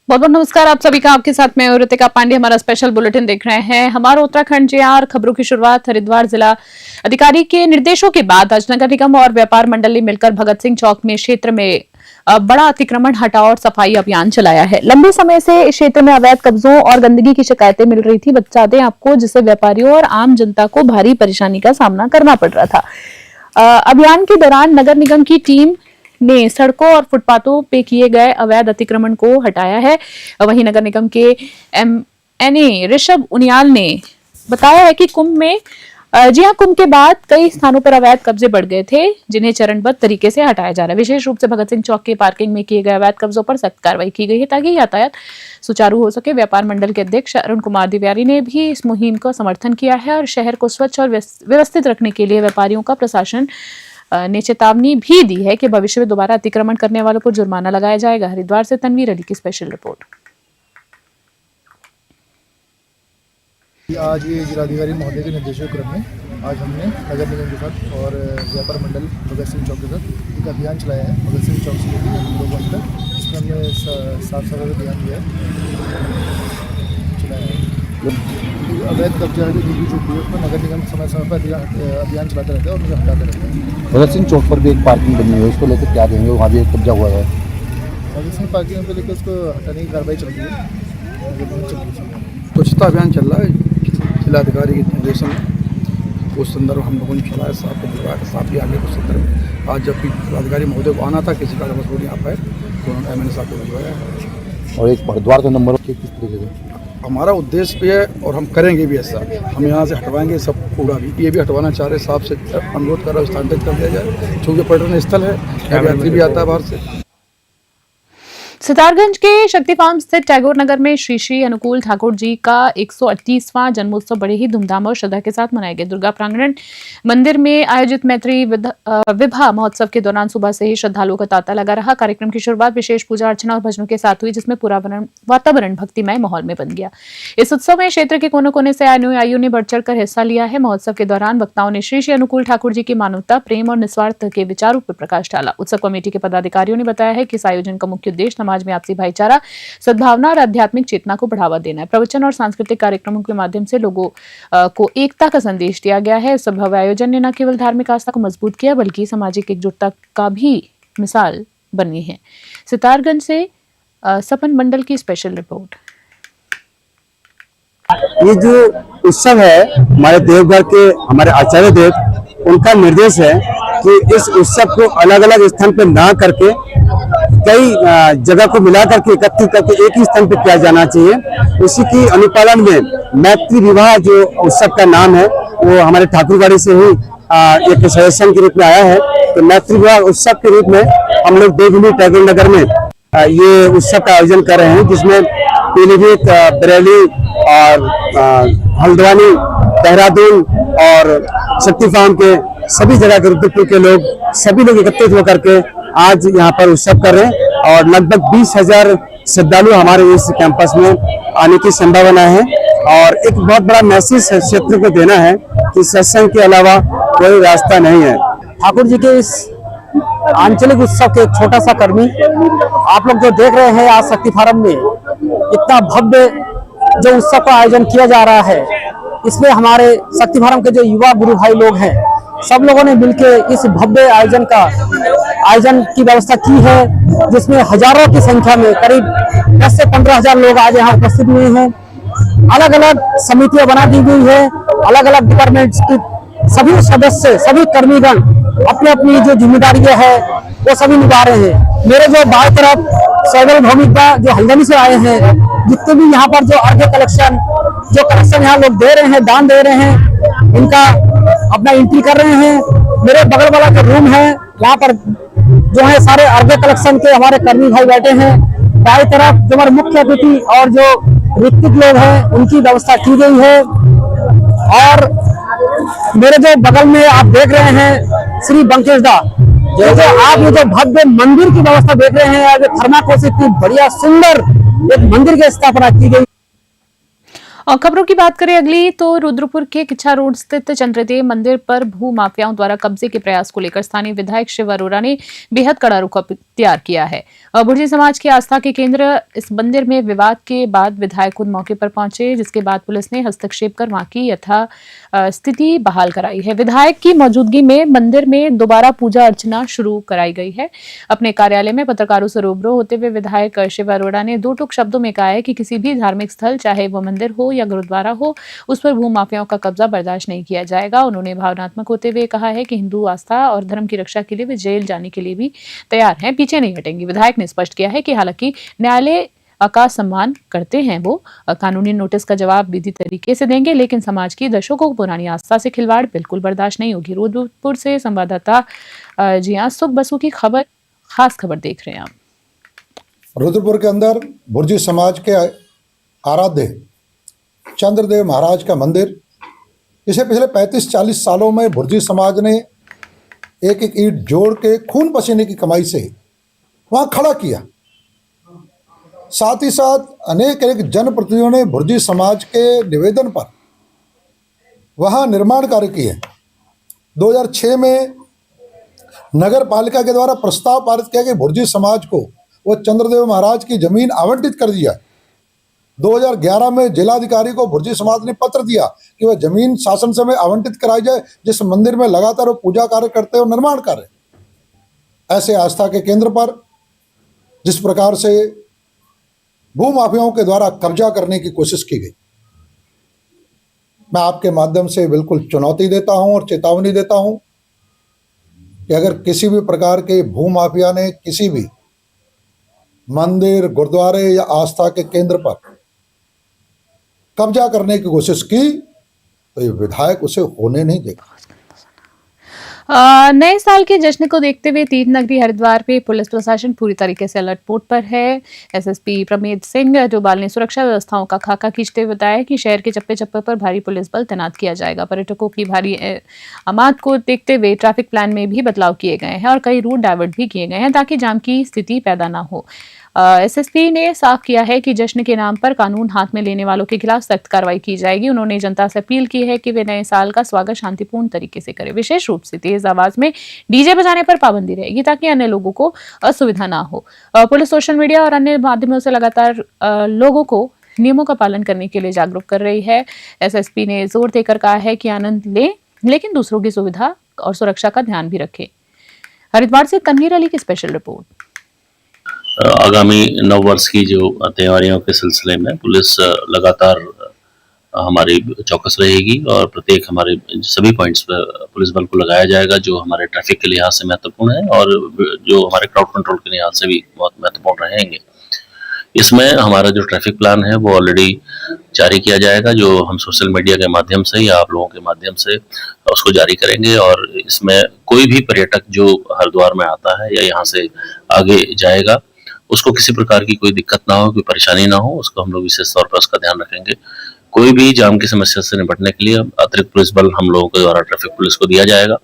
बहुत बहुत नमस्कार आप सभी का। आपके साथ मैं ऋतिका पांडे। हमारा स्पेशल बुलेटिन देख रहे हैं। हमारा उत्तराखंड JR खबरों की शुरुआत हरिद्वार जिला अधिकारी के निर्देशों के बाद आज नगर निगम और व्यापार मंडल ने मिलकर भगत सिंह चौक में क्षेत्र में बड़ा अतिक्रमण हटाओ और सफाई अभियान चलाया है। लंबे समय से इस क्षेत्र में अवैध कब्जों और गंदगी की शिकायतें मिल रही थी। बता दें आपको, जिससे व्यापारियों और आम जनता को भारी परेशानी का सामना करना पड़ रहा था। अभियान के दौरान नगर निगम की टीम ने सड़कों और फुटपाथों पे किए गए अवैध अतिक्रमण को हटाया है। वहीं नगर निगम के MNA ऋषभ उनियाल ने बताया है कि कुंभ के बाद कई स्थानों पर अवैध कब्जे बढ़ गए थे, जिन्हें चरणबद्ध तरीके से हटाया जा रहा है। विशेष रूप से भगत सिंह चौक के पार्किंग में किए गए अवैध कब्जों पर सख्त कार्रवाई की गई है ताकि यातायात सुचारू हो सके। व्यापार मंडल के अध्यक्ष अरुण कुमार दिव्यारी ने भी इस मुहिम का समर्थन किया है और शहर को स्वच्छ और व्यवस्थित रखने के लिए व्यापारियों का प्रशासन ने चेतावनी भी दी है कि भविष्य में दोबारा अतिक्रमण करने वालों पर जुर्माना लगाया जाएगा। हरिद्वार से तनवीर अली की स्पेशल रिपोर्ट। आज ये जिलाधिकारी महोदय के निर्देशों क्रम में आज हमने नगर निगम के साथ और व्यापार मंडल भगत सिंह चौक के साथ एक अभियान चलाया है। भगत सिंह चौक से लेकर 2 घंटे तक इसमें हमने साफ सफाई अभियान किया चलाया है। अवैध कब्जा है जो भी है उसमें नगर निगम समय समय पर अभियान चलाते रहते हैं और उन्हें हटाते रहते हैं। भगत सिंह चौक पर भी एक पार्किंग बनी हुई है, उसको लेकर क्या देंगे? वहाँ भी एक कब्जा हुआ है। भगत सिंह पार्किंग को लेकर उसको हटाने की कार्रवाई चल रही है। स्वच्छता अभियान चल रहा है जिलाधिकारी के निर्देशन में। उस संदर्भ हम लोगों ने चलाया, साफ विभाग साफ भी आगे उस संदर्भ में। आज जबकि जिलाधिकारी महोदय को आना था, किसी कारण वो नहीं आ पाए, तो उन्होंने MNA साहब को भिजवाया। और एक हरिद्वार का नंबर किस तरीके से? हमारा उद्देश्य भी है और हम करेंगे भी ऐसा। हम यहाँ से हटवाएंगे सब कूड़ा भी, ये भी हटवाना चाह रहे, साहब से अनुरोध कर रहा है स्थानांतरित कर दिया जाए, क्योंकि पर्यटन स्थल है, यात्री भी आता है बाहर से। सितारगंज के शक्ति फार्म स्थित टैगोर नगर में श्री श्री अनुकूल ठाकुर जी का 138वां जन्मोत्सव बड़े ही धूमधाम और श्रद्धा के साथ मनाया गया। दुर्गा प्रांगण मंदिर में आयोजित मैत्री विवाह महोत्सव के दौरान सुबह से ही श्रद्धालुओं का तांता लगा रहा। कार्यक्रम की शुरुआत विशेष पूजा अर्चना और भजनों के साथ हुई, जिसमें पूरा वातावरण भक्तिमय माहौल में बन गया। इस उत्सव में क्षेत्र के कोने कोने से आए अनुयायियों ने बढ़ चढ़कर हिस्सा लिया है। महोत्सव के दौरान वक्ताओं ने श्री श्री अनुकूल ठाकुर जी की मानवता, प्रेम और निस्वार्थ के विचारों पर प्रकाश डाला। उत्सव कमेटी के पदाधिकारियों ने बताया है कि इस आयोजन का मुख्य उद्देश्य समाज में आपसी भाईचारा, सद्भावना और आध्यात्मिक चेतना को बढ़ावा देना है। प्रवचन और सांस्कृतिक कार्यक्रमों के माध्यम से लोगों को एकता का संदेश दिया गया है। इस भव्य आयोजन ने न केवल धार्मिक आस्था को मजबूत किया, बल्कि सामाजिक एकजुटता का भी मिसाल बनी है। सितारगंज से सपन मंडल की स्पेशल रिपोर्ट। ये जो उत्सव है हमारे देवघर के हमारे आचार्य देव, उनका निर्देश है कि इस उत्सव को अलग अलग स्थान पर ना करके कई जगह को मिला करके एकत्रित करके एक ही स्थान पर किया जाना चाहिए। उसी की अनुपालन में मैत्री विवाह जो उत्सव का नाम है, वो हमारे ठाकुरबाड़ी से ही एक सजेशन के रूप में आया है। तो मैत्री विवाह उत्सव के रूप में हम लोग देवभूमि टैगोर नगर में ये उत्सव का आयोजन कर रहे हैं, जिसमें पीलीभीत, बरेली और हल्द्वानी, देहरादून और शक्ति फार्म के सभी जगह के रुद्रपुर के लोग सभी लोग एकत्रित होकर के आज यहाँ पर उत्सव कर रहे हैं और लगभग 20,000 श्रद्धालु हमारे इस कैंपस में आने की संभावना है। और एक बहुत बड़ा मैसेज क्षेत्र को देना है कि सत्संग के अलावा कोई रास्ता नहीं है। ठाकुर जी के इस आंचलिक उत्सव के एक छोटा सा कर्मी आप लोग जो देख रहे हैं, आज शक्ति फार्म में इतना भव्य जो उत्सव का आयोजन किया जा रहा है, इसमें हमारे शक्ति फार्म के जो युवा गुरु भाई लोग हैं, सब लोगों ने मिलकर इस भव्य आयोजन की व्यवस्था की है, जिसमें हजारों की संख्या में करीब 10 से 15,000 लोग आज यहाँ उपस्थित हुए हैं। अलग अलग समितियां बना दी गई है, अलग अलग डिपार्टमेंट्स की सभी सदस्य, सभी कर्मीगण अपनी अपनी जो जिम्मेदारियां है वो सभी निभा रहे हैं। मेरे जो बाएं तरफ सैगल भौमिका जो हल्द्वानी से आए हैं, जितने भी यहाँ पर जो अर्घ्य कलेक्शन यहाँ लोग दे रहे हैं, दान दे रहे हैं, इनका अपना एंट्री कर रहे हैं। मेरे बगल वाला जो रूम है, वहाँ पर जो है सारे अर्घ्य कलेक्शन के हमारे कर्मी भाई बैठे हैं। बाई तरफ जो हमारे मुख्य अतिथि और जो ऋत्विक लोग हैं, उनकी व्यवस्था की गई है। और मेरे जो बगल में आप देख रहे हैं श्री बंकेश दा, जो आप ये जो भव्य मंदिर की व्यवस्था देख रहे हैं, थर्माकोल से इतनी बढ़िया सुंदर एक मंदिर की स्थापना की गई। और खबरों की बात करें अगली तो रुद्रपुर के किच्छा रोड स्थित चंद्रदेव मंदिर पर भू माफियाओं द्वारा कब्जे के प्रयास को लेकर स्थानीय विधायक शिव अरोड़ा ने बेहद कड़ा रुख अख्तियार किया है। भुर्जी समाज की आस्था के केंद्र इस मंदिर में विवाद के बाद विधायक खुद मौके पर पहुंचे, जिसके बाद पुलिस ने हस्तक्षेप कर वहां की यथा स्थिति बहाल कराई है। विधायक की मौजूदगी में मंदिर में दोबारा पूजा अर्चना शुरू कराई गई है। अपने कार्यालय में पत्रकारों से रूबरू होते हुए विधायक शिव अरोड़ा ने दो टूक शब्दों में कहा है कि किसी भी धार्मिक स्थल, चाहे वो मंदिर हो या गुरुद्वारा हो, उस पर भू माफियाओं का कब्जा बर्दाश्त नहीं किया जाएगा। उन्होंने भावनात्मक होते हुए कहा है कि हिंदू आस्था और धर्म की रक्षा के लिए वे जेल जाने के लिए भी तैयार हैं, पीछे नहीं हटेंगे। विधायक ने स्पष्ट किया है कि हालांकि न्यायालय का सम्मान करते हैं, वो कानूनी नोटिस का जवाब विधि तरीके से देंगे, लेकिन समाज की दशकों पुरानी आस्था से खिलवाड़ बिल्कुल बर्दाश्त नहीं होगी। रुद्रपुर से संवाददाता जी हाँ सुख बसु की खास खबर देख रहे हैं आप। रुद्रपुर के अंदर भुर्जी समाज के आराध्य चंद्रदेव महाराज का मंदिर, इसे पिछले 35-40 सालों में भुर्जी समाज ने एक एक ईंट जोड़ के खून पसीने की कमाई से वहां खड़ा किया। साथ ही साथ अनेक जनप्रतिनिधियों ने भुर्जी समाज के निवेदन पर वहां निर्माण कार्य किए। 2006 में नगर पालिका के द्वारा प्रस्ताव पारित किया कि भुर्जी समाज को वो चंद्रदेव महाराज की जमीन आवंटित कर दिया। 2011 में जिलाधिकारी को भुर्जी समाज ने पत्र दिया कि वह जमीन शासन समय आवंटित कराई जाए, जिस मंदिर में लगातार वो पूजा कार्य करते और निर्माण कार्य। ऐसे आस्था के केंद्र पर जिस प्रकार से भूमाफियाओं के द्वारा कब्जा करने की कोशिश की गई, मैं आपके माध्यम से बिल्कुल चुनौती देता हूं और चेतावनी देता हूं कि अगर किसी भी प्रकार के भूमाफिया ने किसी भी मंदिर, गुरुद्वारे या आस्था के केंद्र पर कब्जा करने की कोशिश की तो ये विधायक उसे होने नहीं देगा। नए साल के जश्न को देखते हुए तीर्थ नगरी हरिद्वार पे पुलिस प्रशासन पूरी तरीके से अलर्ट मोड पर है। एसएसपी प्रमेद सिंह डोभाल ने सुरक्षा व्यवस्थाओं का खाका खींचते हुए बताया कि शहर के चप्पे चप्पे पर भारी पुलिस बल तैनात किया जाएगा। पर्यटकों की भारी आमद को देखते हुए ट्रैफिक प्लान में भी बदलाव किए गए हैं और कई रूट डाइवर्ट भी किए गए हैं ताकि जाम की स्थिति पैदा ना हो। एसएसपी ने साफ किया है कि जश्न के नाम पर कानून हाथ में लेने वालों के खिलाफ सख्त कार्रवाई की जाएगी। उन्होंने जनता से अपील की है कि वे नए साल का स्वागत शांतिपूर्ण तरीके से करें। विशेष रूप से तेज आवाज में डीजे बजाने पर पाबंदी रहेगी ताकि अन्य लोगों को असुविधा ना हो। पुलिस सोशल मीडिया और अन्य माध्यमों से लगातार लोगों को नियमों का पालन करने के लिए जागरूक कर रही है। एसएसपी ने जोर देकर कहा है कि आनंद लें, लेकिन दूसरों की सुविधा और सुरक्षा का ध्यान भी रखें। हरिद्वार से तनवीर अली की स्पेशल रिपोर्ट। आगामी नव वर्ष की जो तैयारियों के सिलसिले में पुलिस लगातार हमारी चौकस रहेगी और प्रत्येक हमारे सभी पॉइंट्स पर पुलिस बल को लगाया जाएगा जो हमारे ट्रैफिक के लिहाज से महत्वपूर्ण है और जो हमारे क्राउड कंट्रोल के लिहाज से भी बहुत महत्वपूर्ण रहेंगे। इसमें हमारा जो ट्रैफिक प्लान है वो ऑलरेडी जारी किया जाएगा, जो हम सोशल मीडिया के माध्यम से या आप लोगों के माध्यम से उसको जारी करेंगे। और इसमें कोई भी पर्यटक जो हरिद्वार में आता है या यहाँ से आगे जाएगा उसको किसी प्रकार की कोई दिक्कत ना हो, कोई परेशानी ना हो, उसको हम लोग विशेष तौर पर उसका ध्यान रखेंगे। कोई भी जाम की समस्या से निपटने के लिए अतिरिक्त पुलिस बल हम लोगों के द्वारा ट्रैफिक पुलिस को दिया जाएगा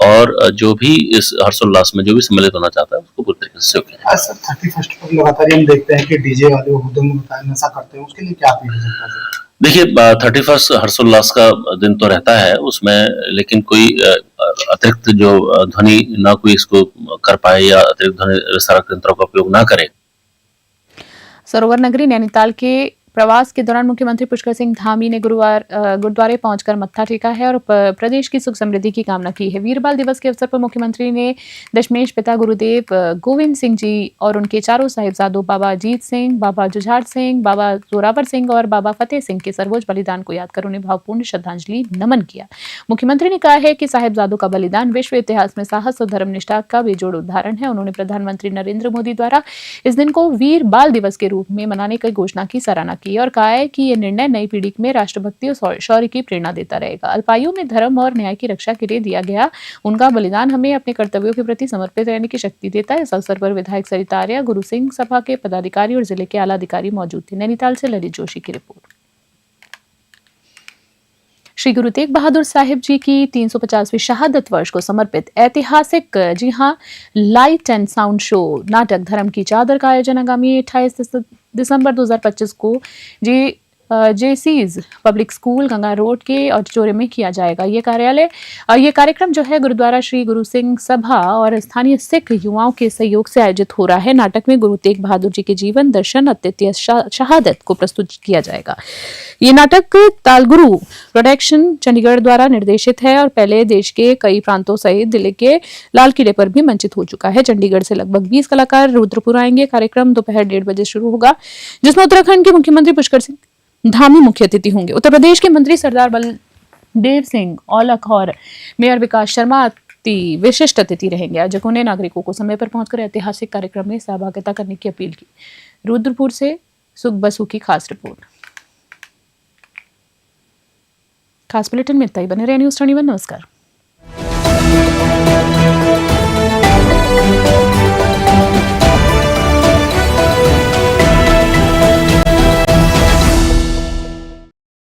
और जो भी इस हर्षोल्लास में जो भी सम्मिलित होना चाहता है उसको पूरी तरीके से किया सर 31 पर लगातार हम देखते हैं कि डीजे वाले हुदम नशा करते हैं, उसके लिए क्या अपील है? देखिए 31 हर्षोल्लास का दिन तो रहता है उसमें, लेकिन कोई अतिरिक्त जो ध्वनि ना कोई इसको कर पाए या अतिरिक्त ध्वनि विस्तारक यंत्रों का उपयोग ना करे। सरोवर नगरी नैनीताल के प्रवास के दौरान मुख्यमंत्री पुष्कर सिंह धामी ने गुरुद्वारे पहुंचकर मत्था टेका है और प्रदेश की सुख समृद्धि की कामना की है। वीरबाल दिवस के अवसर पर मुख्यमंत्री ने दशमेश पिता गुरुदेव गोविंद सिंह जी और उनके चारों साहिबजादों बाबा अजीत सिंह, बाबा जुझार सिंह, बाबा जोरावर सिंह और बाबा फतेह सिंह के सर्वोच्च बलिदान को याद कर उन्हें भावपूर्ण श्रद्धांजलि नमन किया। मुख्यमंत्री ने कहा है कि साहिबजादों का बलिदान विश्व इतिहास में साहस और धर्मनिष्ठा का बेजोड़ उदाहरण है। उन्होंने प्रधानमंत्री नरेंद्र मोदी द्वारा इस दिन को वीर बाल दिवस के रूप में मनाने की घोषणा की सराहना की और कहा है कि यह निर्णय नई पीढ़ी में राष्ट्रभक्ति और शौर्य की प्रेरणा देता रहेगा। अल्पायु में धर्म और न्याय की रक्षा के लिए दिया गया उनका बलिदान हमें अपने कर्तव्यों के प्रति समर्पित रहने की शक्ति देता है। इस अवसर पर विधायक सरिता आर्या, गुरु सिंह सभा के पदाधिकारी और जिले के आला अधिकारी मौजूद थे। नैनीताल से ललित जोशी की रिपोर्ट। श्री गुरु तेग बहादुर साहिब जी की 350वीं शहादत वर्ष को समर्पित ऐतिहासिक लाइट एंड साउंड शो नाटक धर्म की चादर का आयोजन आगामी 28 दिसंबर 2025 को Jaycees public school Ganga road के ऑडिटोरियम में किया जाएगा। ये कार्यक्रम जो है गुरुद्वारा श्री गुरु सिंह सभा और स्थानीय सिख युवाओं के सहयोग से आयोजित हो रहा है। नाटक में गुरु तेग बहादुर जी के जीवन दर्शन अद्वितीय शहादत को प्रस्तुत किया जाएगा। ये नाटक तालगुरु प्रोडक्शन चंडीगढ़ द्वारा निर्देशित है और पहले देश के कई प्रांतों सहित दिल्ली के लाल किले पर भी मंचित हो चुका है। चंडीगढ़ से लगभग 20 कलाकार रुद्रपुर आएंगे। कार्यक्रम दोपहर 1:30 बजे शुरू होगा, जिसमें उत्तराखंड के मुख्यमंत्री पुष्कर सिंह धामी मुख्य अतिथि होंगे। उत्तर प्रदेश के मंत्री सरदार बलदेव सिंह औलख और मेयर विकास शर्मा विशिष्ट अतिथि रहेंगे। आयोजकों ने नागरिकों को समय पर पहुंचकर ऐतिहासिक कार्यक्रम में सहभागिता करने की अपील की। रुद्रपुर से सुख बसु की खास रिपोर्ट। खास बुलेटिन में इतना ही। बने रहे न्यूज़ 21। नमस्कार।